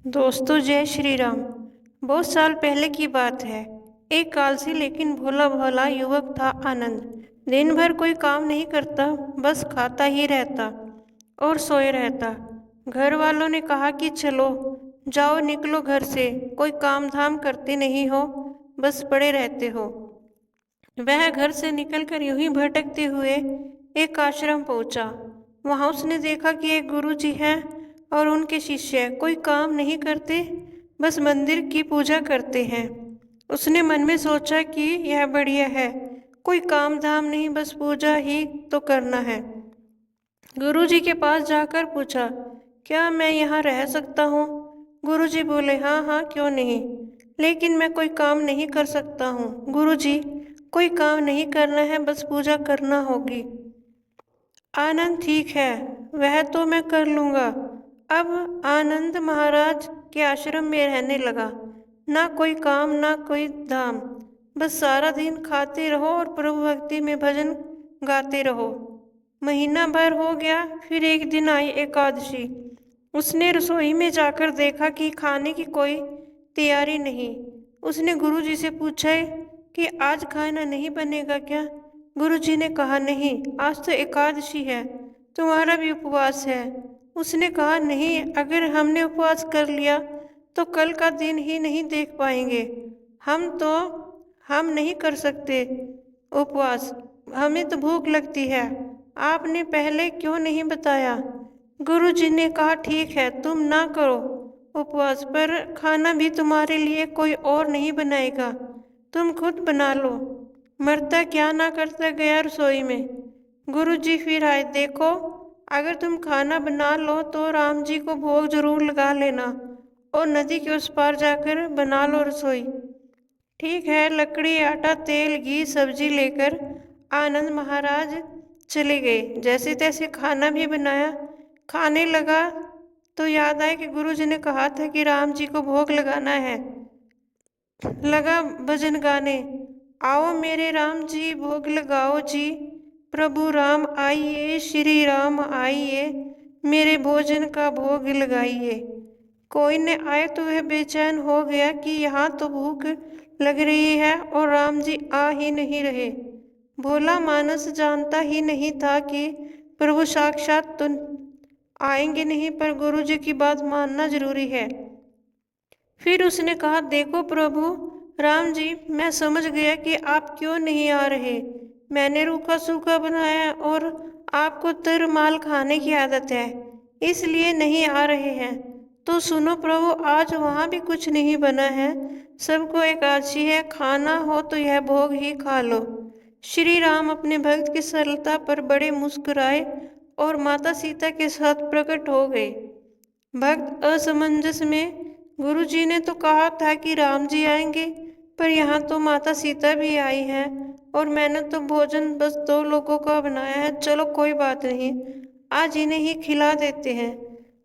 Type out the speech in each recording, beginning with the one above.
दोस्तों जय श्री राम। बहुत साल पहले की बात है। एक आलसी लेकिन भोला भोला युवक था आनंद। दिन भर कोई काम नहीं करता, बस खाता ही रहता और सोए रहता। घर वालों ने कहा कि चलो जाओ निकलो घर से, कोई काम धाम करते नहीं हो, बस पड़े रहते हो। वह घर से निकलकर यूं ही भटकते हुए एक आश्रम पहुंचा। वहां उसने देखा कि एक गुरुजी हैं और उनके शिष्य कोई काम नहीं करते, बस मंदिर की पूजा करते हैं। उसने मन में सोचा कि यह बढ़िया है, कोई काम धाम नहीं, बस पूजा ही तो करना है। गुरुजी के पास जाकर पूछा, क्या मैं यहाँ रह सकता हूँ? गुरुजी बोले, हाँ हाँ, क्यों नहीं, लेकिन मैं कोई काम नहीं कर सकता हूँ। गुरुजी, कोई काम नहीं करना है, बस पूजा करना होगी। आनंद, ठीक है, वह तो मैं कर लूँगा। अब आनंद महाराज के आश्रम में रहने लगा। ना कोई काम ना कोई धाम, बस सारा दिन खाते रहो और प्रभु भक्ति में भजन गाते रहो। महीना भर हो गया, फिर एक दिन आई एकादशी। उसने रसोई में जाकर देखा कि खाने की कोई तैयारी नहीं। उसने गुरुजी से पूछा कि आज खाना नहीं बनेगा क्या? गुरुजी ने कहा, नहीं, आज तो एकादशी है, तुम्हारा भी उपवास है। उसने कहा, नहीं, अगर हमने उपवास कर लिया तो कल का दिन ही नहीं देख पाएंगे। हम नहीं कर सकते उपवास, हमें तो भूख लगती है, आपने पहले क्यों नहीं बताया? गुरुजी ने कहा, ठीक है, तुम ना करो उपवास, पर खाना भी तुम्हारे लिए कोई और नहीं बनाएगा, तुम खुद बना लो। मरता क्या ना करता गया रसोई में। गुरुजी फिर आए, देखो, अगर तुम खाना बना लो तो राम जी को भोग जरूर लगा लेना और नदी के उस पार जाकर बना लो रसोई। ठीक है। लकड़ी, आटा, तेल, घी, सब्जी लेकर आनंद महाराज चले गए। जैसे तैसे खाना भी बनाया, खाने लगा तो याद आया कि गुरुजी ने कहा था कि राम जी को भोग लगाना है। लगा भजन गाने, आओ मेरे राम जी भोग लगाओ जी, प्रभु राम आइए, श्री राम आइए, मेरे भोजन का भोग लगाइए। कोई न आए तो वह बेचैन हो गया कि यहाँ तो भूख लग रही है और राम जी आ ही नहीं रहे। भोला मानस जानता ही नहीं था कि प्रभु साक्षात तो आएंगे नहीं, पर गुरु जी की बात मानना जरूरी है। फिर उसने कहा, देखो प्रभु राम जी, मैं समझ गया कि आप क्यों नहीं आ रहे। मैंने रूखा सूखा बनाया और आपको तरमाल खाने की आदत है, इसलिए नहीं आ रहे हैं। तो सुनो प्रभु, आज वहाँ भी कुछ नहीं बना है, सबको एकादशी है, खाना हो तो यह भोग ही खा लो। श्री राम अपने भक्त की सरलता पर बड़े मुस्कुराए और माता सीता के साथ प्रकट हो गए। भक्त असमंजस में, गुरुजी ने तो कहा था कि राम जी आएंगे, पर यहाँ तो माता सीता भी आई है और मैंने तो भोजन बस 2 लोगों का बनाया है, चलो कोई बात नहीं, आज इन्हें ही खिला देते हैं।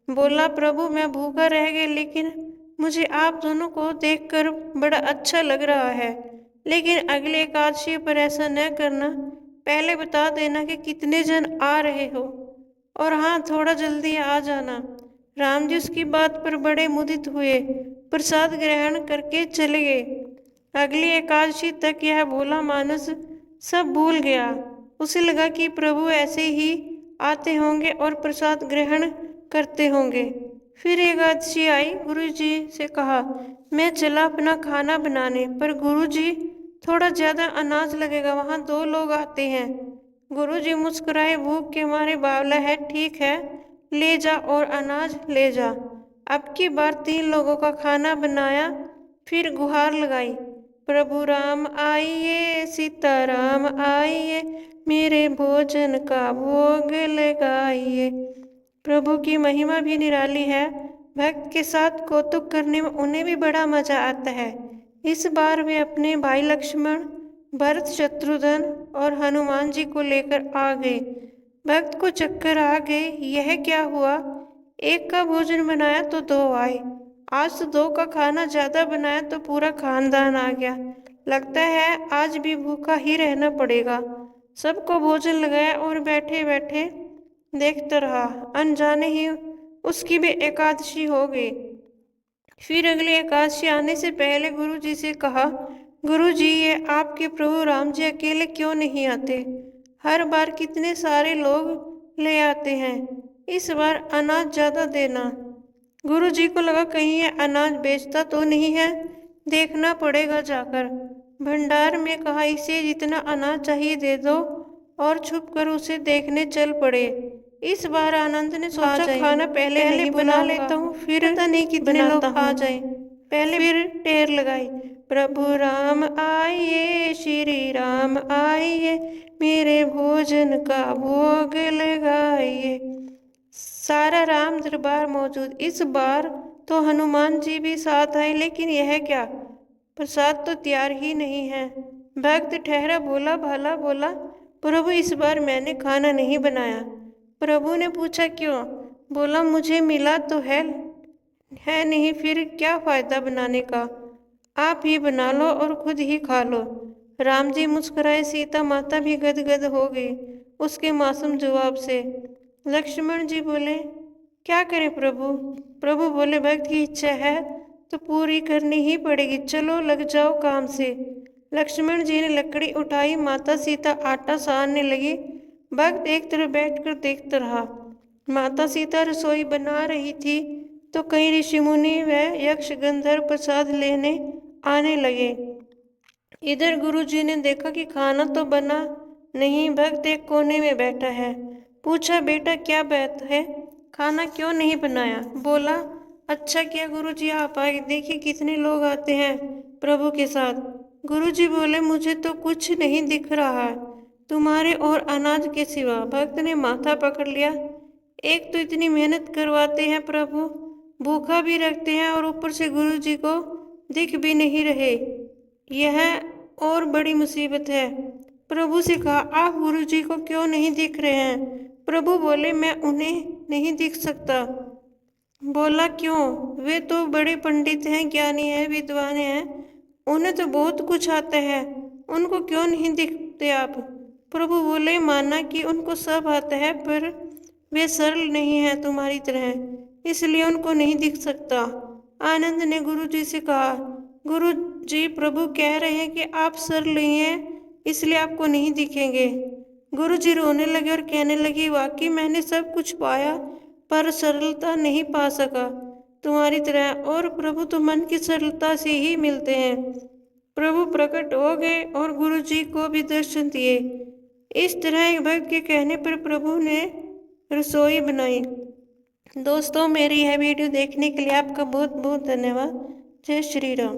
बोला, प्रभु मैं भूखा रह गया, लेकिन मुझे आप दोनों को देखकर बड़ा अच्छा लग रहा है, लेकिन अगले एकादशी पर ऐसा न करना, पहले बता देना कि कितने जन आ रहे हो, और हाँ, थोड़ा जल्दी आ जाना। राम जी उसकी बात पर बड़े मुदित हुए, प्रसाद ग्रहण करके चले गए। अगली एकादशी तक यह भोला मानस सब भूल गया। उसे लगा कि प्रभु ऐसे ही आते होंगे और प्रसाद ग्रहण करते होंगे। फिर एकादशी आई। गुरु जी से कहा, मैं चला अपना खाना बनाने, पर गुरु जी थोड़ा ज्यादा अनाज लगेगा, वहाँ 2 लोग आते हैं। गुरु जी मुस्कुराए, भूख के मारे, बावला है, ठीक है, ले जा और अनाज ले जा। अब की बार 3 लोगों का खाना बनाया, फिर गुहार लगाई, प्रभु राम आइए, सीताराम आइए, मेरे भोजन का भोग लगाइए। प्रभु की महिमा भी निराली है। भक्त के साथ कौतुक करने में उन्हें भी बड़ा मजा आता है। इस बार वे अपने भाई लक्ष्मण, भरत, शत्रुघ्न और हनुमान जी को लेकर आ गए। भक्त को चक्कर आ गए, यह क्या हुआ, एक का भोजन बनाया तो 2 आए, आज तो 2 का खाना ज्यादा बनाया तो पूरा खानदान आ गया, लगता है आज भी भूखा ही रहना पड़ेगा। सबको भोजन लगाया और बैठे बैठे देखता रहा, अनजाने ही उसकी भी एकादशी हो गई। फिर अगली एकादशी आने से पहले गुरु जी से कहा, गुरु जी ये आपके प्रभु राम जी अकेले क्यों नहीं आते? हर बार कितने सारे लोग ले आते हैं, इस बार अनाज ज़्यादा देना। गुरु जी को लगा कहीं ये अनाज बेचता तो नहीं है, देखना पड़ेगा जाकर। भंडार में कहा, इसे जितना अनाज चाहिए दे दो, और छुप कर उसे देखने चल पड़े। इस बार आनंद ने सोचा खाना पहले नहीं बना लेता हूँ, फिर पता नहीं कितने लोग आ जाए। पहले फिर टेर लगाई, प्रभु राम आइए, श्री राम आइए, मेरे भोजन का भोग लगाइए। सारा राम दरबार मौजूद। इस बार तो हनुमान जी भी साथ आए, लेकिन यह क्या, प्रसाद तो तैयार ही नहीं है। भक्त ठहरा, बोला भला बोला, प्रभु इस बार मैंने खाना नहीं बनाया। प्रभु ने पूछा क्यों? बोला मुझे मिला तो है नहीं, फिर क्या फायदा बनाने का, आप ही बना लो और खुद ही खा लो। राम जी मुस्कुराए, सीता माता भी गदगद हो गई उसके मासूम जवाब से। लक्ष्मण जी बोले, क्या करें प्रभु? प्रभु बोले, भक्त की इच्छा है तो पूरी करनी ही पड़ेगी, चलो लग जाओ काम से। लक्ष्मण जी ने लकड़ी उठाई, माता सीता आटा सानने लगी। भक्त एक तरफ बैठकर देखता रहा। माता सीता रसोई बना रही थी तो कई ऋषि मुनि व यक्ष गंधर्व प्रसाद लेने आने लगे। इधर गुरुजी ने देखा कि खाना तो बना नहीं, भक्त एक कोने में बैठा है। पूछा, बेटा क्या बात है, खाना क्यों नहीं बनाया? बोला, अच्छा किया गुरुजी आप आए, देखिए कितने लोग आते हैं प्रभु के साथ। गुरुजी बोले, मुझे तो कुछ नहीं दिख रहा है तुम्हारे और अनाज के सिवा। भक्त ने माथा पकड़ लिया, एक तो इतनी मेहनत करवाते हैं प्रभु, भूखा भी रखते हैं और ऊपर से गुरुजी को दिख भी नहीं रहे, यह और बड़ी मुसीबत है। प्रभु से कहा, आप गुरुजी को क्यों नहीं दिख रहे हैं? प्रभु बोले, मैं उन्हें नहीं दिख सकता। बोला, क्यों? वे तो बड़े पंडित हैं, ज्ञानी हैं, विद्वान हैं, उन्हें तो बहुत कुछ आता है, उनको क्यों नहीं दिखते आप? प्रभु बोले, माना कि उनको सब आता है, पर वे सरल नहीं हैं तुम्हारी तरह, इसलिए उनको नहीं दिख सकता। आनंद ने गुरु जी से कहा, गुरु जी प्रभु कह रहे हैं कि आप सरल नहीं हैं, इसलिए आपको नहीं दिखेंगे। गुरु जी रोने लगे और कहने लगे, वाकई मैंने सब कुछ पाया पर सरलता नहीं पा सका तुम्हारी तरह, और प्रभु तो मन की सरलता से ही मिलते हैं। प्रभु प्रकट हो गए और गुरु जी को भी दर्शन दिए। इस तरह एक भक्त के कहने पर प्रभु ने रसोई बनाई। दोस्तों, मेरी यह वीडियो देखने के लिए आपका बहुत बहुत धन्यवाद। जय श्री राम।